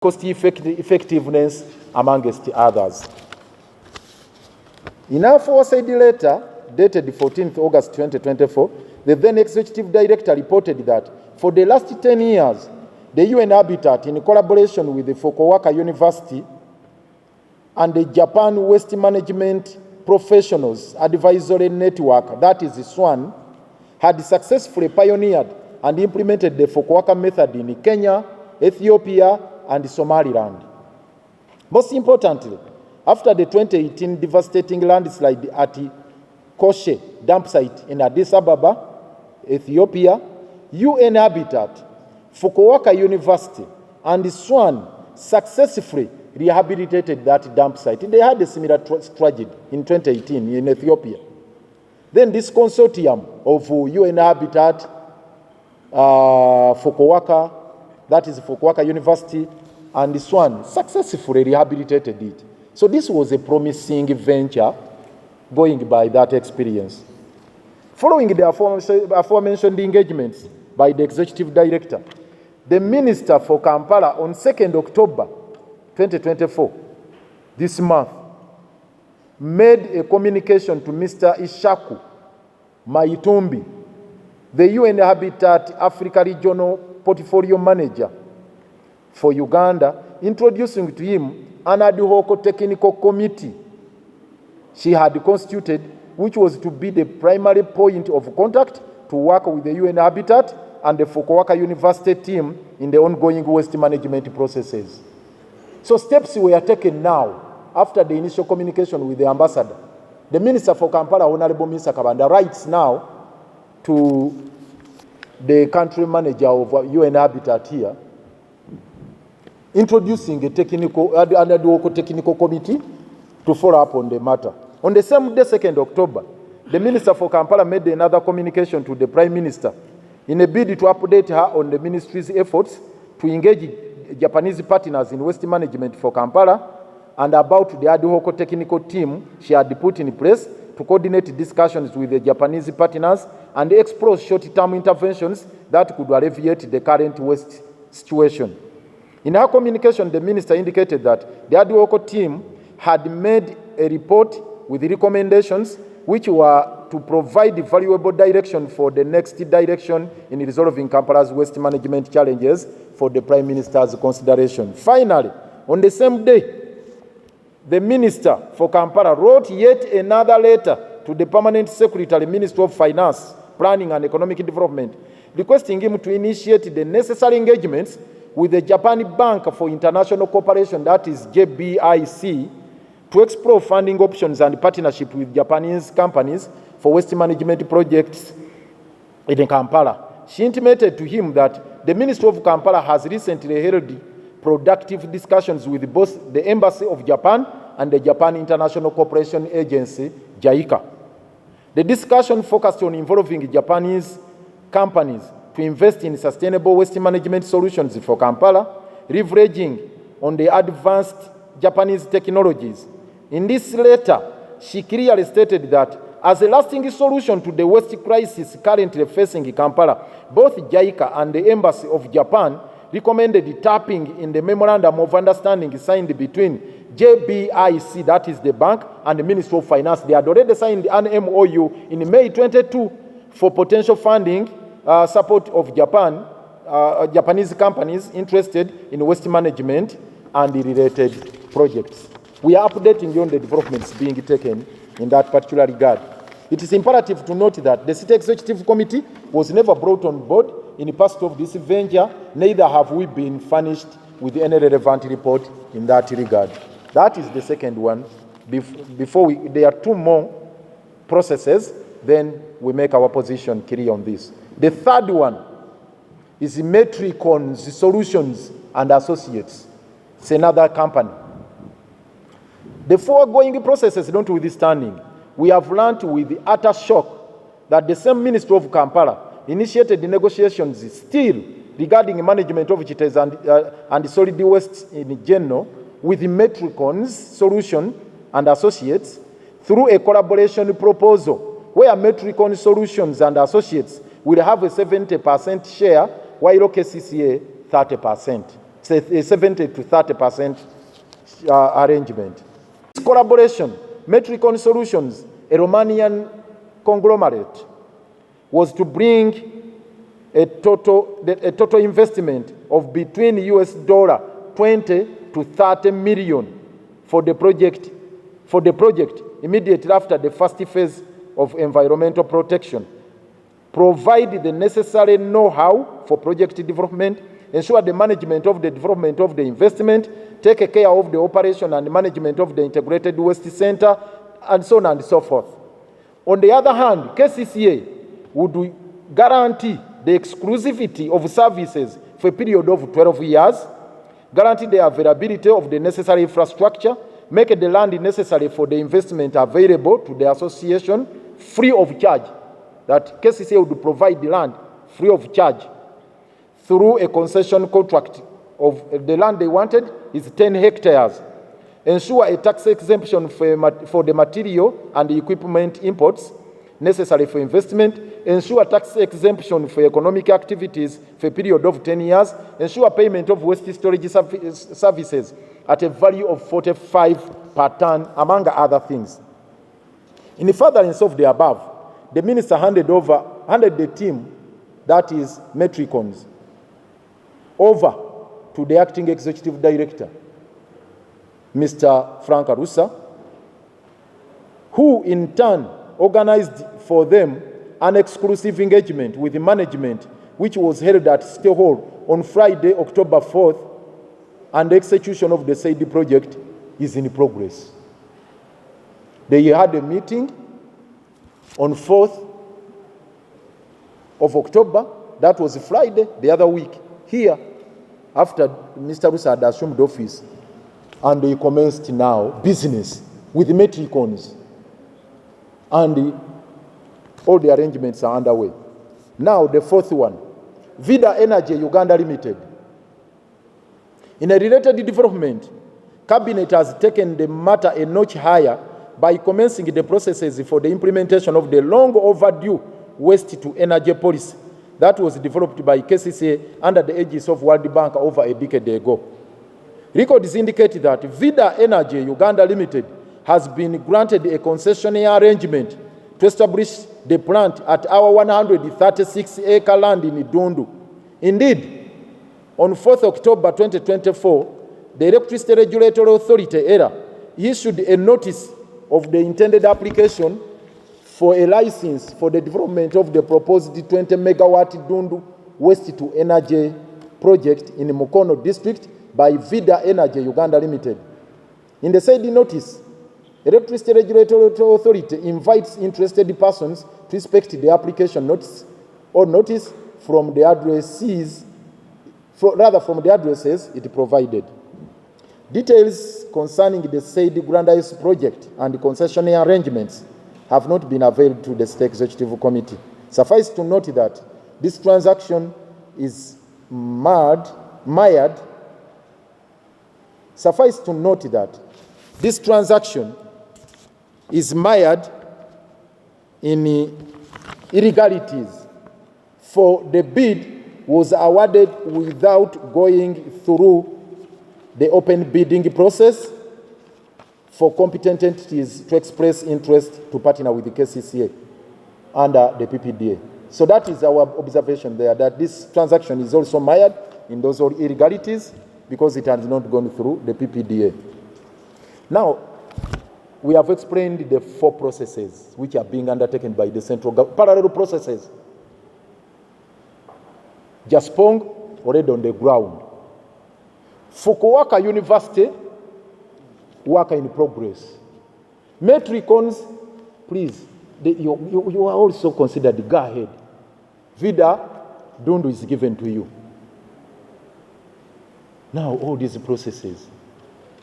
cost effectiveness, amongst others. In a forward letter dated 14th August 2024, the then Executive Director reported that for the last 10 years, the UN Habitat, in collaboration with the Fukuoka University and the Japan Waste Management Professionals Advisory Network, that is SWAN, had successfully pioneered and implemented the Fukuoka method in Kenya, Ethiopia, and Somaliland. Most importantly, after the 2018 devastating landslide at Koshe dump site in Addis Ababa, Ethiopia, UN Habitat, Fukuoka University, and SWAN successfully rehabilitated that dump site. They had a similar tragedy in 2018 in Ethiopia. Then this consortium of UN Habitat, Fukuoka, that is Fukuoka University, and SWAN successfully rehabilitated it. So this was a promising venture going by that experience. Following the aforementioned engagements by the Executive Director, the Minister for Kampala on 2nd October 2024, this month, made a communication to Mr. Ishaku Maitumbi, the UN Habitat Africa Regional Portfolio Manager for Uganda, introducing to him an ad hoc technical committee she had constituted, which was to be the primary point of contact to work with the UN Habitat and the Fukuoka University team in the ongoing waste management processes. So steps were taken now after the initial communication with the ambassador. The Minister for Kampala, Honorable Mr. Kabanda, writes now to the country manager of UN Habitat here, introducing a technical committee to follow up on the matter. On the same day, 2nd October, the Minister for Kampala made another communication to the Prime Minister in a bid to update her on the ministry's efforts to engage Japanese partners in waste management for Kampala and about the ad hoc technical team she had put in place to coordinate discussions with the Japanese partners and explore short-term interventions that could alleviate the current waste situation. In her communication, the Minister indicated that the ad hoc team had made a report with recommendations which were to provide valuable direction for the next direction in resolving Kampala's waste management challenges for the Prime Minister's consideration. Finally, on the same day, the Minister for Kampala wrote yet another letter to the Permanent Secretary, Minister of Finance, Planning and Economic Development, requesting him to initiate the necessary engagements with the Japan Bank for International Cooperation, that is JBIC, to explore funding options and partnership with Japanese companies for waste management projects in Kampala. She intimated to him that the Ministry of Kampala has recently held productive discussions with both the Embassy of Japan and the Japan International Cooperation Agency, JICA. The discussion focused on involving Japanese companies to invest in sustainable waste management solutions for Kampala, leveraging on the advanced Japanese technologies. In this letter, she clearly stated that as a lasting solution to the waste crisis currently facing Kampala, both JICA and the Embassy of Japan recommended tapping in the Memorandum of Understanding signed between JBIC, that is the bank, and the Ministry of Finance. They had already signed an MOU in May 22 for potential funding support of Japanese companies interested in waste management and the related projects. We are updating you on the developments being taken in that particular regard. It is imperative to note that the City Executive Committee was never brought on board in the past of this venture, neither have we been furnished with any relevant report in that regard. That is the second one. There are two more processes, then we make our position clear on this. The third one is Metricons Solutions and Associates. It's another company. The foregoing processes notwithstanding, we have learned with the utter shock that the same Ministry of Kampala initiated the negotiations still regarding management of chiters and solid waste in general with Metricons Solution and Associates through a collaboration proposal where Metricon Solutions and Associates will have a 70% share while KCCA 30%. a 70 to 30% arrangement. This collaboration, Metricon Solutions, a Romanian conglomerate, was to bring a total investment of between $20 to 30 million for the project immediately after the first phase of environmental protection, provide the necessary know-how for project development, ensure the management of the development of the investment, take care of the operation and management of the integrated waste center, and so on and so forth. On the other hand, KCCA would guarantee the exclusivity of services for a period of 12 years, guarantee the availability of the necessary infrastructure, make the land necessary for the investment available to the association free of charge. That KCCA would provide the land free of charge through a concession contract of the land they wanted is 10 hectares. Ensure a tax exemption for the material and the equipment imports necessary for investment. Ensure tax exemption for economic activities for a period of 10 years. Ensure payment of waste storage services at a value of 45 per ton, among other things. In the furtherance of the above, the minister handed the team, that is Metricons, over to the acting executive director, Mr. Russa, who in turn organized for them an exclusive engagement with the management, which was held at City Hall on Friday, October 4th, and the execution of the said project is in progress. They had a meeting on 4th of October, that was Friday, the other week, here, after Mr. Russa had assumed office, and they commenced now business with Metricons, and all the arrangements are underway. Now, the fourth one, Vida Energy Uganda Limited. In a related development, Cabinet has taken the matter a notch higher by commencing the processes for the implementation of the long overdue waste to energy policy that was developed by KCCA under the aegis of World Bank over a decade ago. Records indicate that Vida Energy Uganda Limited has been granted a concessionaire arrangement to establish the plant at our 136-acre land in Idundu. Indeed, on 4th October 2024, the Electricity Regulatory Authority, ERA, issued a notice of the intended application for a license for the development of the proposed 20-megawatt Idundu waste-to-energy project in Mukono district by Vida Energy Uganda Limited. In the said notice, Electricity Regulatory Authority invites interested persons to inspect the application notice from the addresses it provided. Details concerning the said Grandiose project and the concessionaire arrangements have not been availed to the State Executive Committee. Suffice to note that this transaction is mired in irregularities, for the bid was awarded without going through the open bidding process for competent entities to express interest to partner with the KCCA under the PPDA. So that is our observation there, that this transaction is also mired in those irregularities because it has not gone through the PPDA. Now, we have explained the 4 processes which are being undertaken by the central government, parallel processes. Jaspong, already on the ground. Fukuoka University, work in progress. Metricons, please, you are also considered, go ahead. Vida, Dundu is given to you. Now, all these processes,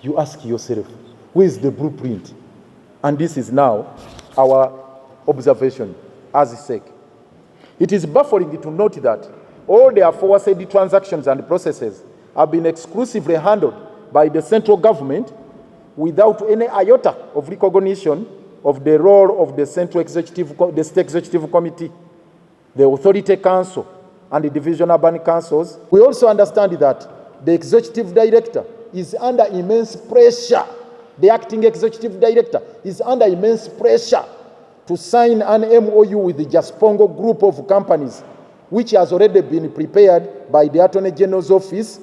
you ask yourself, where is the blueprint? And this is now our observation as sake. It is baffling to note that all the aforesaid transactions and processes have been exclusively handled by the central government without any iota of recognition of the role of the Central Executive, the State Executive Committee, the Authority Council, and the Division Urban Councils. We also understand that the executive director is under immense pressure. The acting executive director is under immense pressure to sign an MOU with the Jaspongo group of companies, which has already been prepared by the Attorney General's office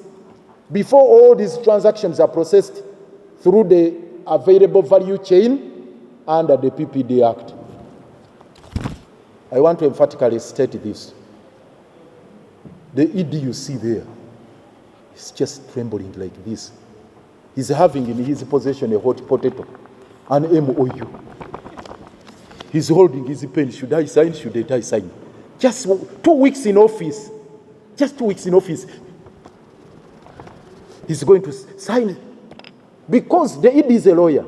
before all these transactions are processed through the available value chain under the PPD Act. I want to emphatically state this. The ED you see there is just trembling like this. He's having in his possession a hot potato, an MOU. He's holding his pen. Should I sign? Should I sign? Just 2 weeks in office. Just 2 weeks in office. He's going to sign because the ED is a lawyer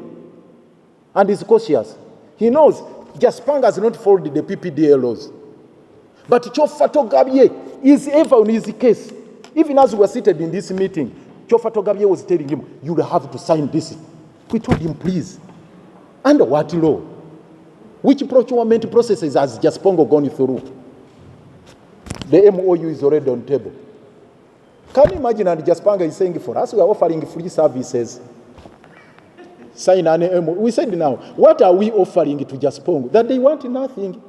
and is cautious. He knows Jaspang has not followed the PPDA laws. But Chofato Gabye is ever on his case. Even as we were seated in this meeting, Chofato Gabye was telling him, you will have to sign this. We told him, please. Under what law? Which procurement processes has Jaspongo gone through? The MOU is already on table. Can you imagine? And Jaspanga is saying, for us, we are offering free services. Sign an MOU. We said now, what are we offering to Jaspongo? That they want nothing.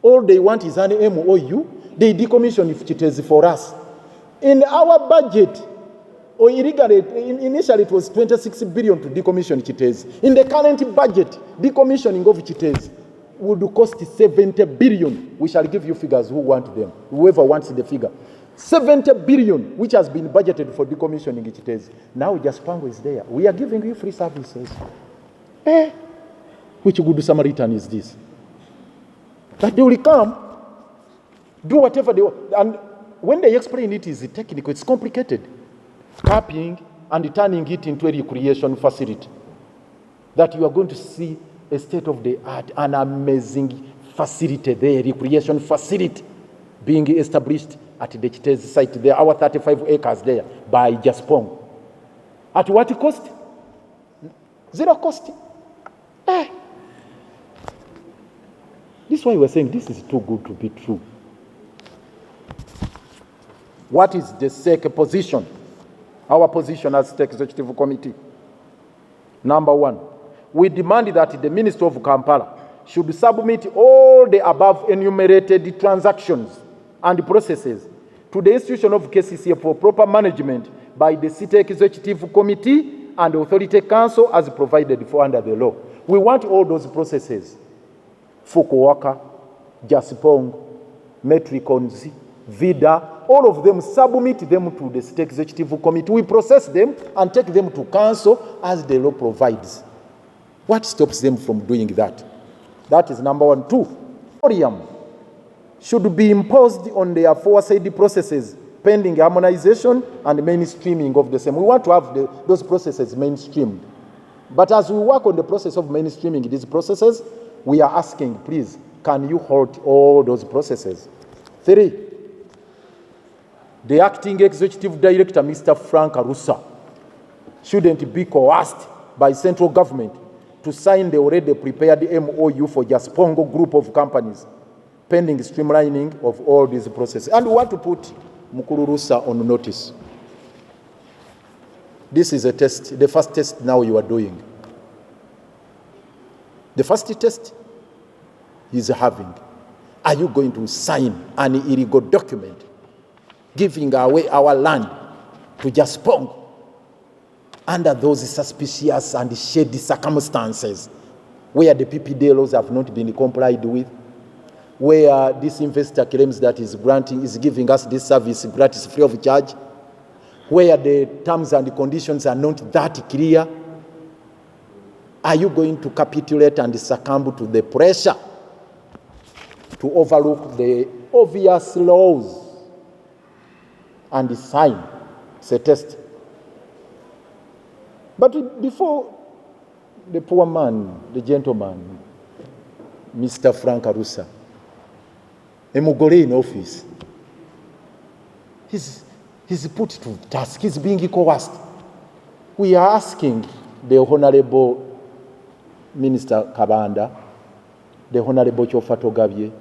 All they want is an MOU. They decommission if it is for us. In our budget, or initially it was 26 billion to decommission Chitez. In the current budget, decommissioning of Chitez would cost 70 billion. We shall give you figures who want them, whoever wants the figure. 70 billion, which has been budgeted for decommissioning Chitez. Now Jaspango is there. We are giving you free services. Which good Samaritan is this? But they will come, do whatever they want. And when they explain it is technical, it's complicated. Capping and turning it into a recreation facility. That you are going to see a state-of-the-art, an amazing facility there, recreation facility being established at the Chitez site there, our 35 acres there, by Jaspong. At what cost? Zero cost. This is why we're saying this is too good to be true. What is the SEC position? Our position as State Executive Committee. Number one, we demand that the Minister of Kampala should submit all the above enumerated transactions and processes to the institution of KCCA for proper management by the City Executive Committee and Authority Council as provided for under the law. We want all those processes. Fukuoka, Jaspong, Metricons, Vida, all of them, submit them to the State Executive Committee. We process them and take them to Council as the law provides. What stops them from doing that? That is number one. Two, moratorium should be imposed on the aforesaid processes pending harmonization and mainstreaming of the same. We want to have those processes mainstreamed. But as we work on the process of mainstreaming these processes, we are asking, please, can you halt all those processes? Three, the acting executive director, Mr. Frank Russa, shouldn't be coerced by central government to sign the already prepared MOU for Jaspongo group of companies, pending streamlining of all these processes. And we want to put Mukuru Russa on notice. This is a test, the first test now you are doing. The first test he's having. Are you going to sign an illegal document giving away our land to Jaspong under those suspicious and shady circumstances where the PPD laws have not been complied with, where this investor claims that is giving us this service gratis, free of charge, where the terms and conditions are not that clear? Are you going to capitulate and succumb to the pressure to overlook the obvious laws and sign? It's a test. But before the poor man, the gentleman, Mr. Frank Russa, Emugore in office, he's put to task, he's being coerced. We are asking the Honorable Minister Kabanda, the Honorable Chofato Gabye,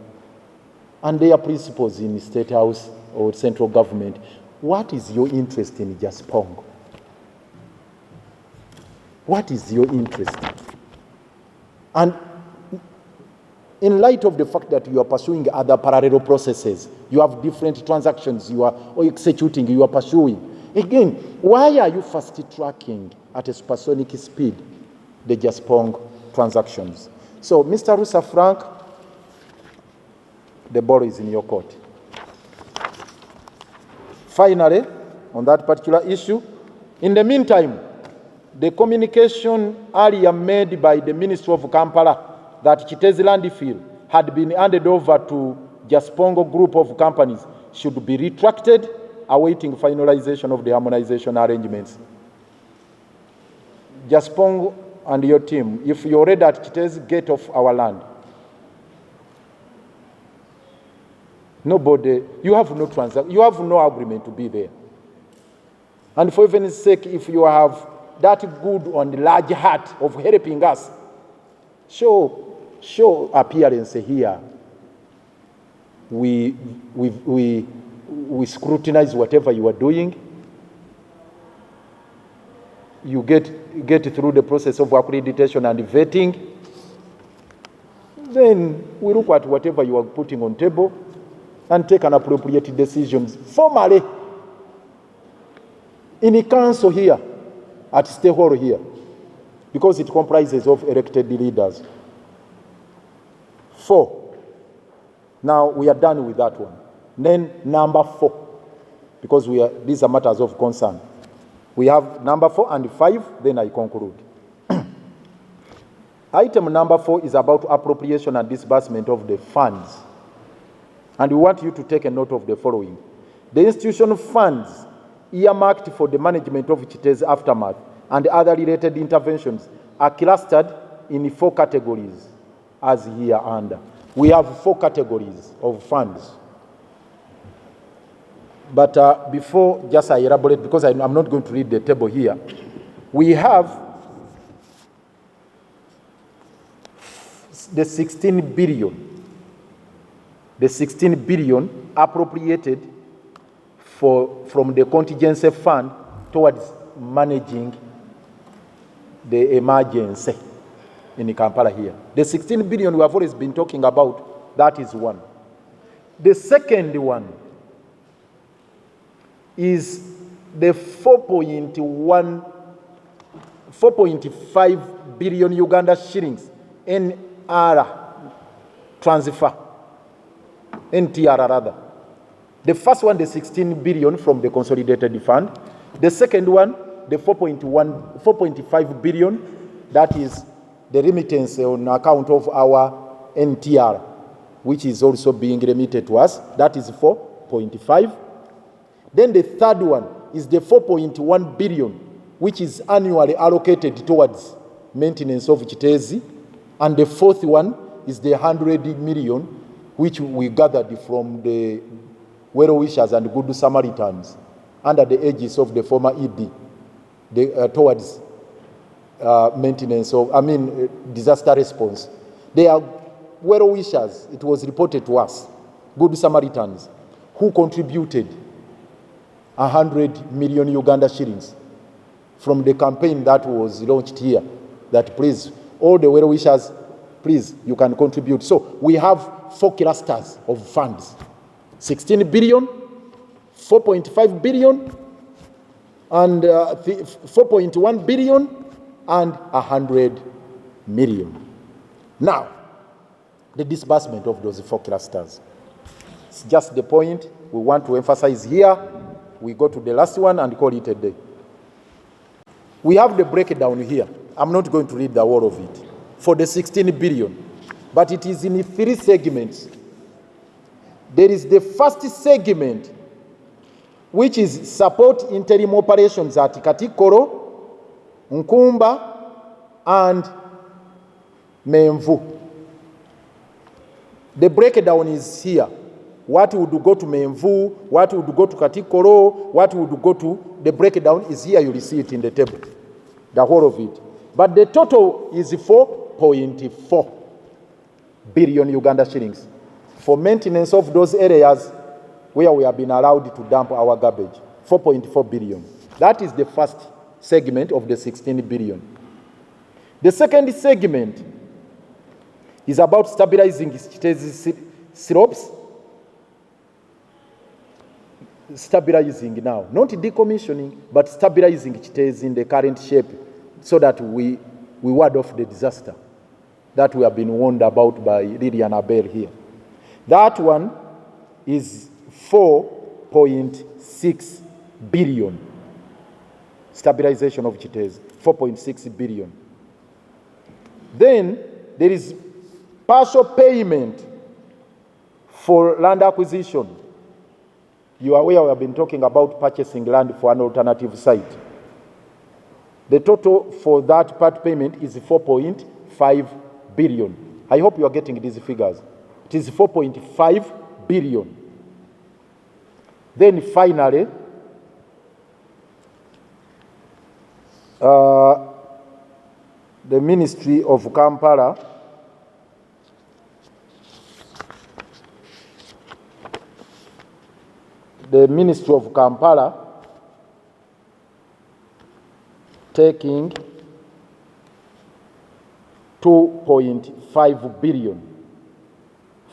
and their principals in the State House or central government, what is your interest in Jaspongo? What is your interest? And in light of the fact that you are pursuing other parallel processes, you have different transactions you are executing, you are pursuing. Again, why are you fast tracking at a supersonic speed the Jaspongo transactions? So, Mr. Russa Frank, the ball is in your court. Finally, on that particular issue, in the meantime, the communication earlier made by the Ministry of Kampala that Chitezi Landfill had been handed over to Jaspongo group of companies should be retracted, awaiting finalization of the harmonization arrangements. Jaspongo and your team, if you're already at Chitezi, get off our land. Nobody, you have no transaction, you have no agreement to be there. And for heaven's sake, if you have that good and large heart of helping us, show appearance here. We scrutinize whatever you are doing. You get through the process of accreditation and vetting. Then we look at whatever you are putting on table and take an appropriate decision formally in a council here, at State Hall here, because it comprises of elected leaders. 4. Now we are done with that one. Then number 4, because these are matters of concern. We have number 4 and 5, then I conclude. Item number 4 is about appropriation and disbursement of the funds. And we want you to take a note of the following. The institutional funds earmarked for the management of Chitezi aftermath and other related interventions are clustered in 4 categories as here under. We have 4 categories of funds. But before just I elaborate, because I'm not going to read the table here, we have the 16 billion. The 16 billion appropriated from the contingency fund towards managing the emergency in Kampala here. The 16 billion we have always been talking about, that is one. The second one is the 4.5 billion Uganda shillings NR transfer. NTR rather. The first one, the 16 billion from the consolidated fund. The second one, the 4.5 billion, that is the remittance on account of our NTR, which is also being remitted to us. That is 4.5. Then the third one is the 4.1 billion, which is annually allocated towards maintenance of Chitezi. And the fourth one is the 100 million, which we gathered from the well-wishers and good Samaritans under the aegis of the former ED towards maintenance of, disaster response. They are well-wishers, it was reported to us, good Samaritans, who contributed 100 million Uganda shillings from the campaign that was launched here, that please, all the well-wishers, please, you can contribute. So we have 4 clusters of funds. 16 billion, 4.5 billion, and 4.1 billion, and 100 million. Now, the disbursement of those 4 clusters. It's just the point we want to emphasize here. We go to the last one and call it a day. We have the breakdown here. I'm not going to read the whole of it. For the 16 billion, but it is in 3 segments. There is the first segment, which is support interim operations at Katikoro, Nkumba, and Menvu. The breakdown is here. What would go to Menvu, what would go to Katikoro, what would go to, the breakdown is here, you will see it in the table, the whole of it. But the total is 4.4 billion Uganda shillings for maintenance of those areas where we have been allowed to dump our garbage. 4.4 billion. That is the first segment of the 16 billion. The second segment is about stabilizing slopes. Stabilizing now, not decommissioning, but stabilizing Chitezi in the current shape so that we ward off the disaster that we have been warned about by Lillian Abel here. That one is 4.6 billion. Stabilization of Chitezi, 4.6 billion. Then there is partial payment for land acquisition. You are aware we have been talking about purchasing land for an alternative site. The total for that part payment is 4.5 billion. I hope you are getting these figures. It is 4.5 billion. Then finally, the Ministry of Kampala taking 2.5 billion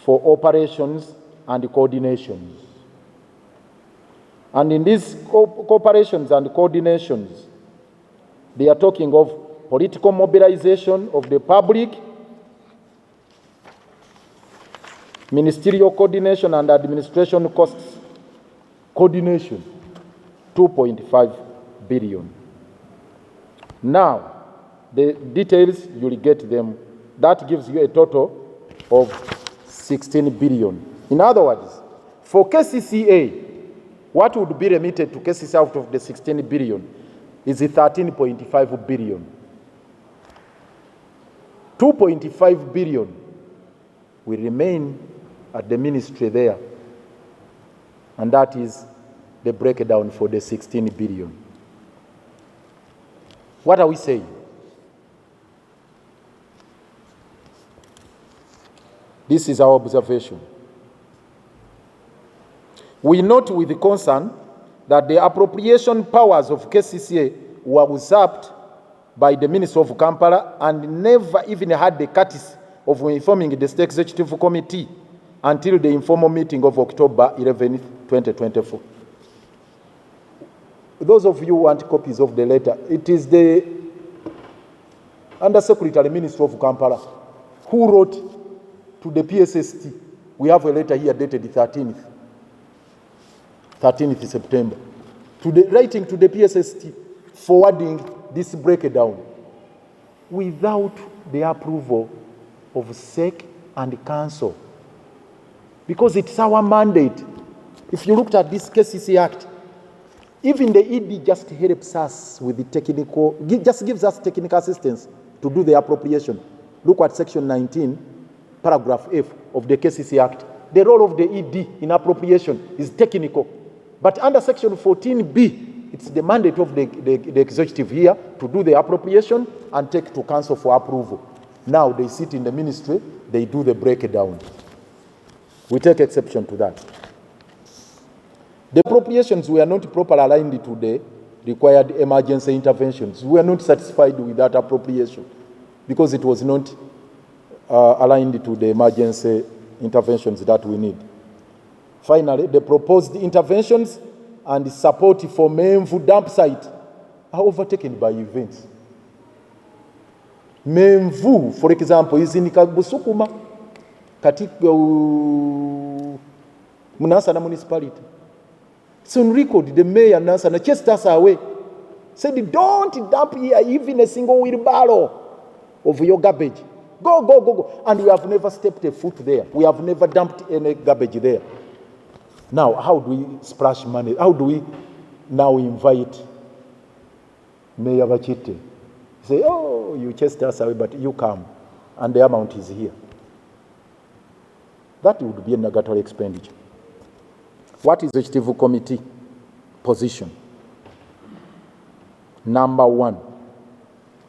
for operations and coordinations. And in these cooperations and coordinations, they are talking of political mobilization of the public, ministerial coordination and administration costs, coordination, 2.5 billion. Now, the details, you'll get them. That gives you a total of 16 billion. In other words, for KCCA, what would be remitted to KCCA out of the 16 billion is 13.5 billion. 2.5 billion will remain at the ministry there. And that is the breakdown for the 16 billion. What are we saying? This is our observation. We note with concern that the appropriation powers of KCCA were usurped by the Minister of Kampala and never even had the courtesy of informing the State Executive Committee until the informal meeting of October 11, 2024. Those of you who want copies of the letter, it is the Undersecretary Minister of Kampala who wrote to the PSST. We have a letter here dated 13th September, writing to the PSST, forwarding this breakdown without the approval of SEC and Council. Because it's our mandate. If you looked at this KCCA Act, even the ED just helps us with the technical, just gives us technical assistance to do the appropriation. Look at section 19, paragraph F of the KCCA Act. The role of the ED in appropriation is technical. But under section 14B, it's the mandate of the executive here to do the appropriation and take to council for approval. Now they sit in the ministry, they do the breakdown. We take exception to that. The appropriations were not properly aligned to the required emergency interventions. We are not satisfied with that appropriation because it was not aligned to the emergency interventions that we need. Finally, the proposed interventions and support for Memvu dump site are overtaken by events. Memvu, for example, is in Busukuma, katika Munasana municipality. It's on record, the mayor Nasana chased us away. Said, don't dump here even a single wheelbarrow of your garbage. Go, go, go, go. And we have never stepped a foot there. We have never dumped any garbage there. Now, how do we splash money? How do we now invite Mayor Bachite? Say, oh, you chased us away, but you come, and the amount is here. That would be a negatory expenditure. What is the Executive Committee position? Number one,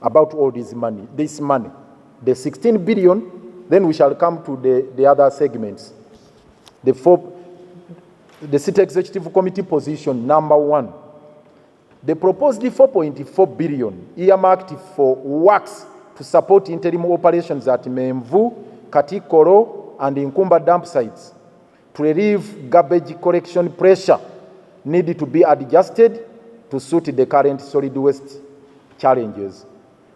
about all this money, the 16 billion, then we shall come to the other segments. the City Executive Committee position number 1. The proposed 4.4 billion earmarked for works to support interim operations at Memvu, Katikoro, and Nkumba dump sites to relieve garbage collection pressure need to be adjusted to suit the current solid waste challenges.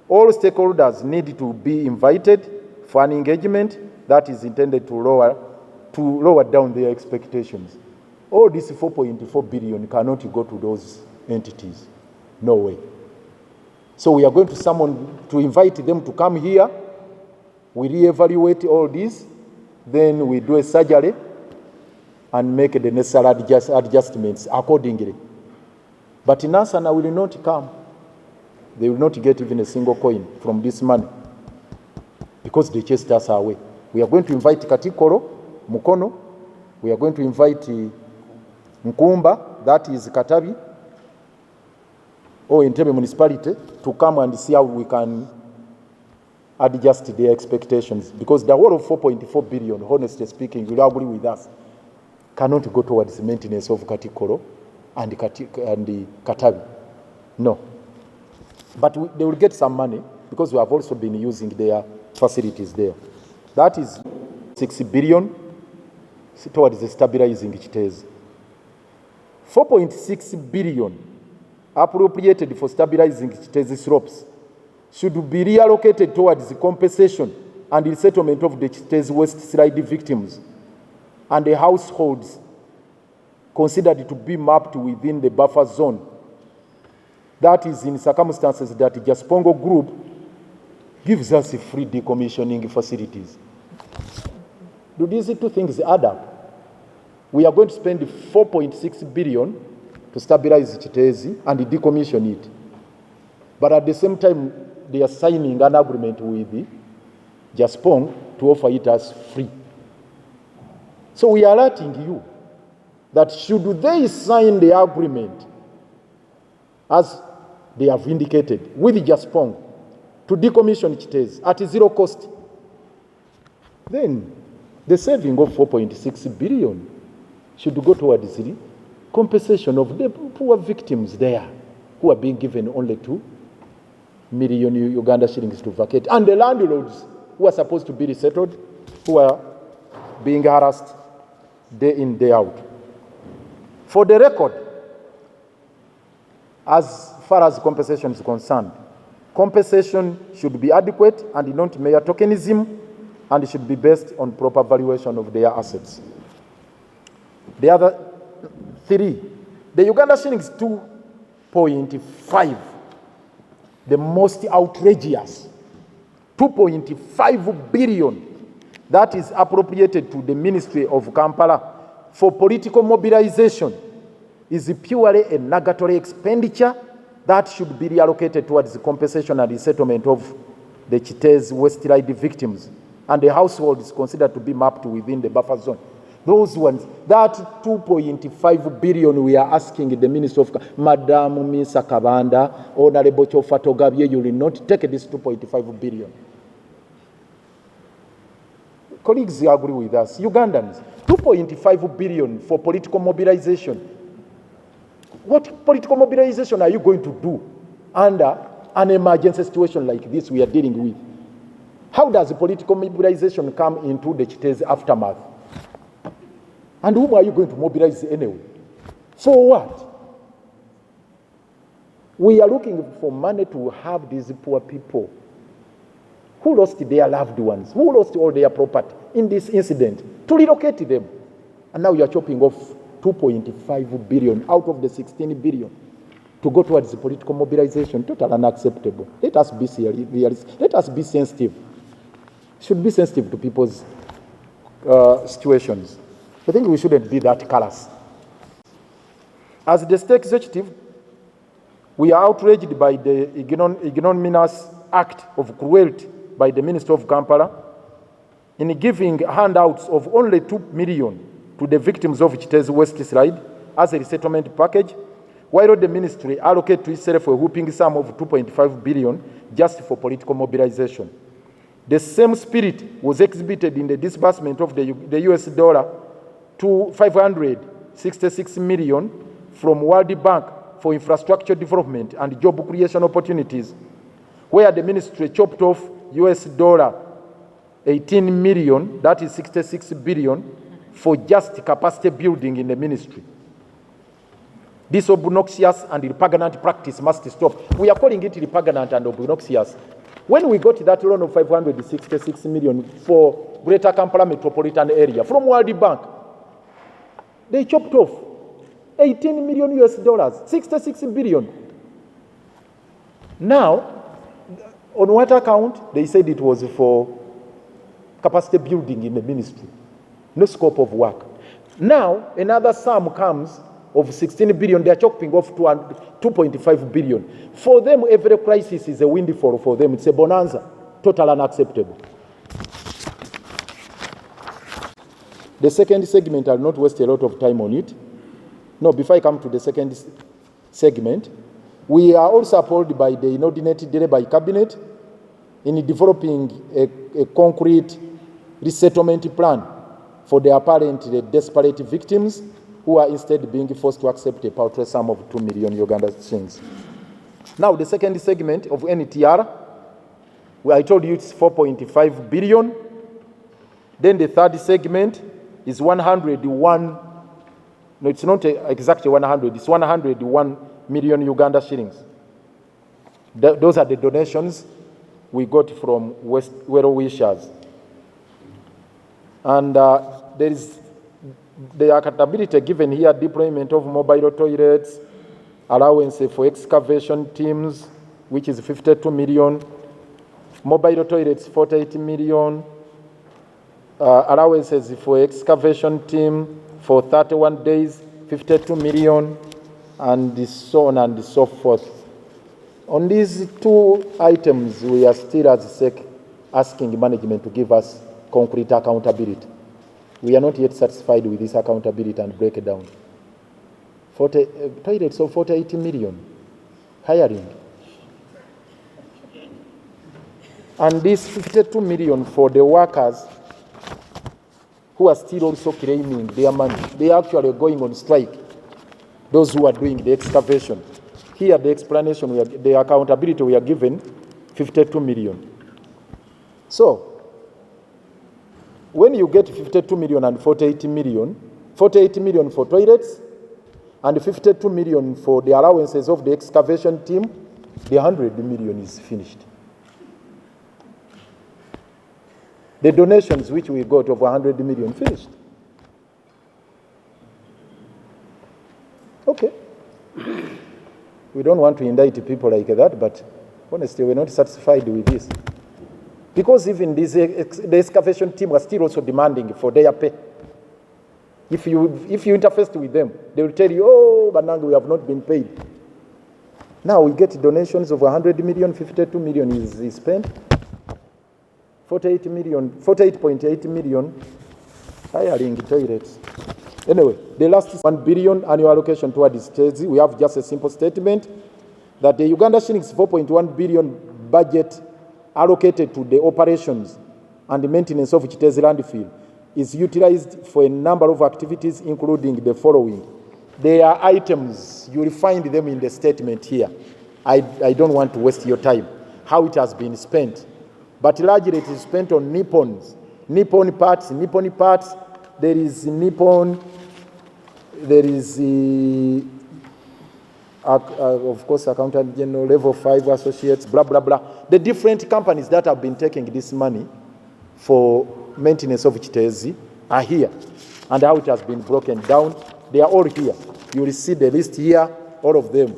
All stakeholders need to be invited for an engagement that is intended to lower down their expectations. All this 4.4 billion cannot go to those entities. No way. So we are going to invite them to come here. We reevaluate all this. Then we do a surgery and make the necessary adjustments accordingly. But Nyakana will not come. They will not get even a single coin from this money because they chased us away. We are going to invite Katikoro, Mukono. We are going to invite Nkumba, that is Katabi, or Entebbe municipality, to come and see how we can adjust their expectations. Because the whole of 4.4 billion, honestly speaking, you agree with us, cannot go towards the maintenance of Katikoro and Katabi. No. But they will get some money because we have also been using their facilities there. That is 6 billion towards the stabilizing Chitezi. 4.6 billion appropriated for stabilizing Chitezi slopes should be reallocated towards the compensation and the settlement of the Chitezi waste slide victims and the households considered to be mapped within the buffer zone. That is in circumstances that Jaspongo Group gives us free decommissioning facilities. Do these two things add up? We are going to spend 4.6 billion to stabilize Chitezi and decommission it. But at the same time, they are signing an agreement with Jaspong to offer it as free. So we are alerting you that should they sign the agreement as they have indicated with Jaspong to decommission Chitezi at zero cost, then the saving of 4.6 billion should go towards the compensation of the poor victims there who are being given only 2 million Uganda shillings to vacate, and the landlords who are supposed to be resettled, who are being harassed day in, day out. For the record, as far as compensation is concerned, compensation should be adequate and not mere tokenism, and it should be based on proper valuation of their assets. The other 3, the Uganda shillings 2.5, the most outrageous, 2.5 billion that is appropriated to the Ministry of Kampala for political mobilization is purely a nugatory expenditure that should be reallocated towards the compensation and the settlement of the Chitezi waste slide victims and the households considered to be mapped within the buffer zone. Those ones, that 2.5 billion we are asking the Minister of Madam Misa Kabanda, Honorable Chofatogabye, you will not take this 2.5 billion. Colleagues agree with us. Ugandans, 2.5 billion for political mobilization. What political mobilization are you going to do under an emergency situation like this we are dealing with? How does political mobilization come into the Chitezi aftermath? And whom are you going to mobilize anyway? For what? We are looking for money to have these poor people who lost their loved ones, who lost all their property in this incident, to relocate them. And now you are chopping off 2.5 billion out of the 16 billion to go towards the political mobilization. Totally unacceptable. Let us be serious. Let us be sensitive. Should be sensitive to people's situations. I think we shouldn't be that callous. As the state executive, we are outraged by the ignominious act of cruelty by the Minister of Kampala in giving handouts of only 2 million to the victims of Chitezi waste slide as a resettlement package, while the ministry allocated to itself a whooping sum of 2.5 billion just for political mobilization. The same spirit was exhibited in the disbursement of the US dollar to 500 66 million from World Bank for infrastructure development and job creation opportunities, where the ministry chopped off $18 million, that is 66 billion, for just capacity building in the ministry. This obnoxious and repugnant practice must stop. We are calling it repugnant and obnoxious. When we got that loan of 566 million for Greater Kampala metropolitan area from World Bank, they chopped off $18 million, 66 billion. Now, on what account? They said it was for capacity building in the ministry. No scope of work. Now, another sum comes of 16 billion. They are chopping off to 2.5 billion. For them, every crisis is a windfall for them. It's a bonanza. Total unacceptable. The second segment, I'll not waste a lot of time on it. No, before I come to the second segment, we are also appalled by the inordinate delay by Cabinet in developing a concrete resettlement plan for the apparently desperate victims who are instead being forced to accept a paltry sum of 2 million Uganda shillings. Now, the second segment of NTR, where I told you it's 4.5 billion. Then the third segment is 101, no, it's not exactly 100, it's 101 million Uganda shillings. Those are the donations we got from well-wishers. And there is the accountability given here: deployment of mobile toilets, allowance for excavation teams, which is 52 million, mobile toilets 48 million, allowances for excavation team for 31 days, 52 million, and so on and so forth. On these two items, we are still as SEC asking management to give us concrete accountability. We are not yet satisfied with this accountability and breakdown. Toilets of 48 million, hiring. And this 52 million for the workers who are still also claiming their money. They are actually going on strike, those who are doing the excavation. Here the explanation, the accountability we are given, 52 million. So, when you get 52 million and 48 million for toilets and 52 million for the allowances of the excavation team, the 100 million is finished. The donations which we got of 100 million finished. Okay. We don't want to indict people like that, but honestly, we're not satisfied with this. Because even the excavation team are still also demanding for their pay. If you interface with them, they will tell you, oh, Banang, we have not been paid. Now we get donations of 100 million, 52 million is spent. 48.8 million hiring toilets. Anyway, the last is 1 billion annual allocation towards TEZI. We have just a simple statement that the Uganda shillings 4.1 billion budget allocated to the operations and the maintenance of Kitezi landfill is utilized for a number of activities, including the following. There are items, you will find them in the statement here. I don't want to waste your time, how it has been spent. But largely it is spent on Nippon parts. There is Nippon, there is of course, Accountant General, Level 5 Associates, blah, blah, blah. The different companies that have been taking this money for maintenance of Kitezi are here. And how it has been broken down, they are all here. You will see the list here, all of them.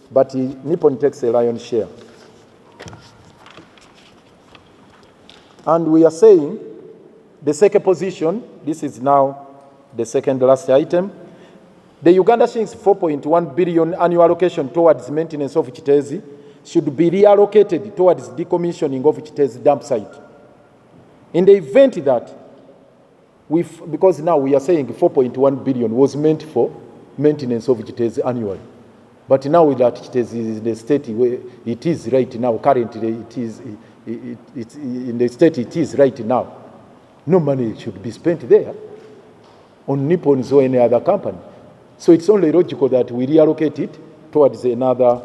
But Nippon takes a lion's share. And we are saying the second position, this is now the second last item, the Uganda shillings 4.1 billion annual allocation towards maintenance of Kitezi should be reallocated towards decommissioning of Kitezi dump site. In the event that, because now we are saying 4.1 billion was meant for maintenance of Kitezi annually. But now that Kitezi is in the state where it is right now, currently it's in the state it is right now, no money should be spent there on Nippon or any other company. So it's only logical that we reallocate it towards another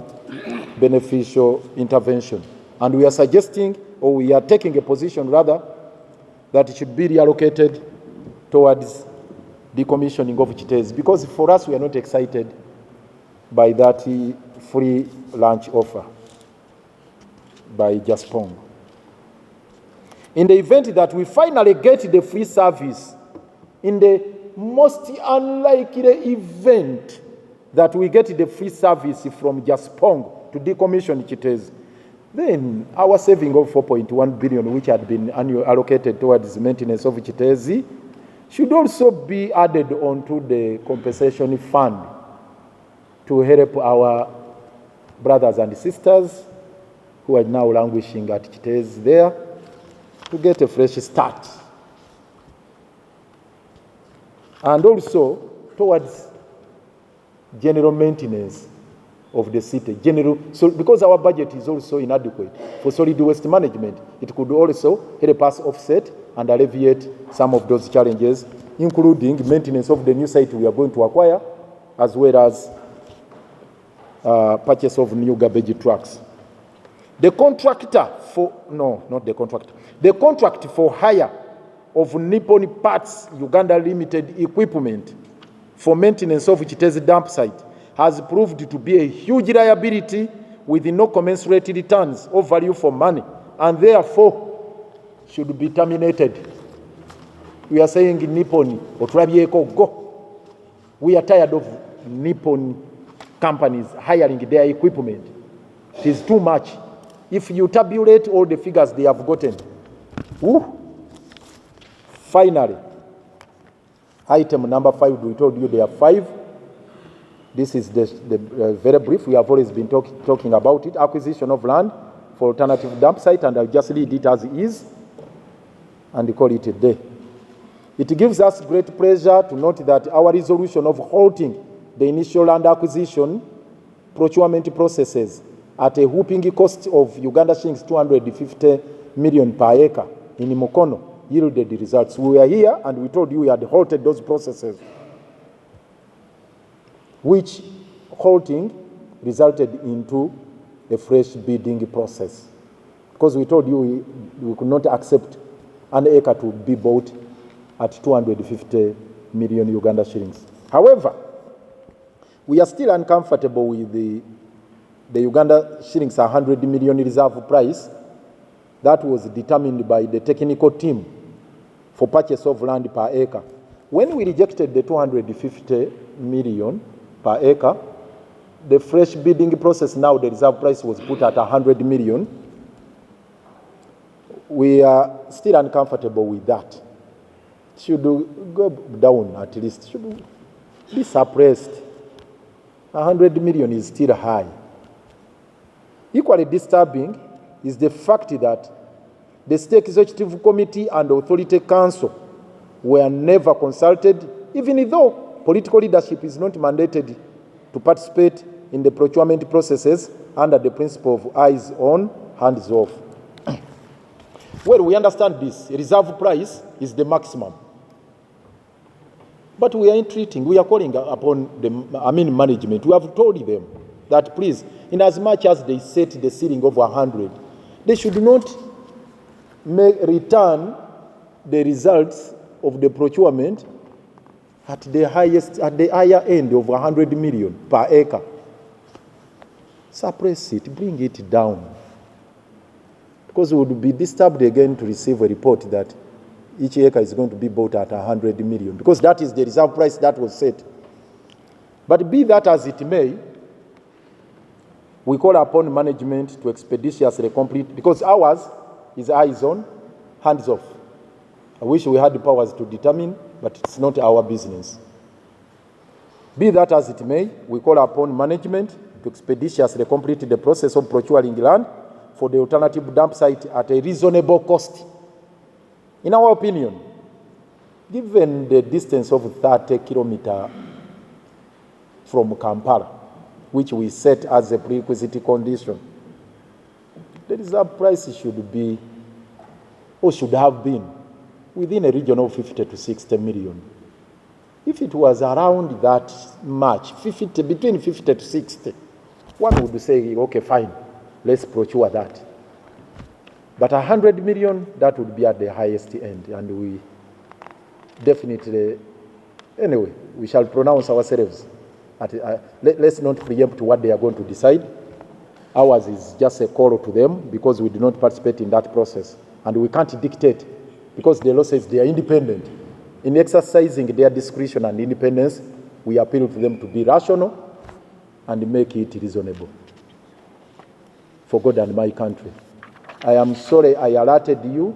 beneficial intervention. And we are suggesting, or we are taking a position rather, that it should be reallocated towards decommissioning of Chitezi, because for us, we are not excited by that free lunch offer by Jaspong. In the event that we finally get the free service, in the most unlikely event that we get the free service from Jaspong to decommission Chitezi, then our saving of 4.1 billion, which had been allocated towards the maintenance of Chitezi, should also be added onto the compensation fund to help our brothers and sisters who are now languishing at Chitezi there to get a fresh start. And also towards general maintenance of the city. So because our budget is also inadequate for solid waste management, it could also help us offset and alleviate some of those challenges, including maintenance of the new site we are going to acquire, as well as purchase of new garbage trucks. The contract for hire of Nippon Parts Uganda Limited equipment for maintenance of Chitezi dump site has proved to be a huge liability with no commensurate returns or value for money, and therefore should be terminated. We are saying Nippon, go. We are tired of Nippon companies hiring their equipment. It is too much. If you tabulate all the figures they have gotten, finally, item number 5, we told you there are 5. This is the very brief. We have always been talking about it. Acquisition of land for alternative dump site, and I'll just read it as is and call it a day. It gives us great pleasure to note that our resolution of halting the initial land acquisition procurement processes at a whooping cost of Uganda shillings 250 million per acre in Mukono yielded results. We were here and we told you we had halted those processes, which halting resulted into a fresh bidding process. Because we told you we could not accept an acre to be bought at 250 million Uganda shillings. However, we are still uncomfortable with the Uganda shillings 100 million reserve price that was determined by the technical team for purchase of land per acre. When we rejected the 250 million per acre, the fresh bidding process, now the reserve price was put at 100 million. We are still uncomfortable with that. Should go down at least, should be suppressed. 100 million is still high. Equally disturbing is the fact that the State Executive Committee and Authority Council were never consulted, even though political leadership is not mandated to participate in the procurement processes under the principle of eyes on, hands off. Well, we understand this. Reserve price is the maximum. But we are entreating, we are calling upon the management. We have told them that please, in as much as they set the ceiling of 100, they should not return the results of the procurement at the higher end of 100 million per acre. Suppress it, bring it down. Because we would be disturbed again to receive a report that each acre is going to be bought at 100 million, because that is the reserve price that was set. But be that as it may, we call upon management to expeditiously complete, because ours is eyes on, hands off. I wish we had the powers to determine, but it's not our business. Be that as it may, we call upon management to expeditiously complete the process of procuring land for the alternative dump site at a reasonable cost. In our opinion, given the distance of 30 kilometers from Kampala, which we set as a prerequisite condition, the reserve price should be, or should have been, within a region of 50 to 60 million. If it was around that much, 50, between 50 to 60, one would say, okay, fine, let's procure that. But 100 million, that would be at the highest end, and we definitely, anyway, we shall pronounce ourselves. Let's not preempt what they are going to decide. Ours is just a call to them because we do not participate in that process. And we can't dictate because the law says they are independent. In exercising their discretion and independence, we appeal to them to be rational and make it reasonable for God and my country. I am sorry I alerted you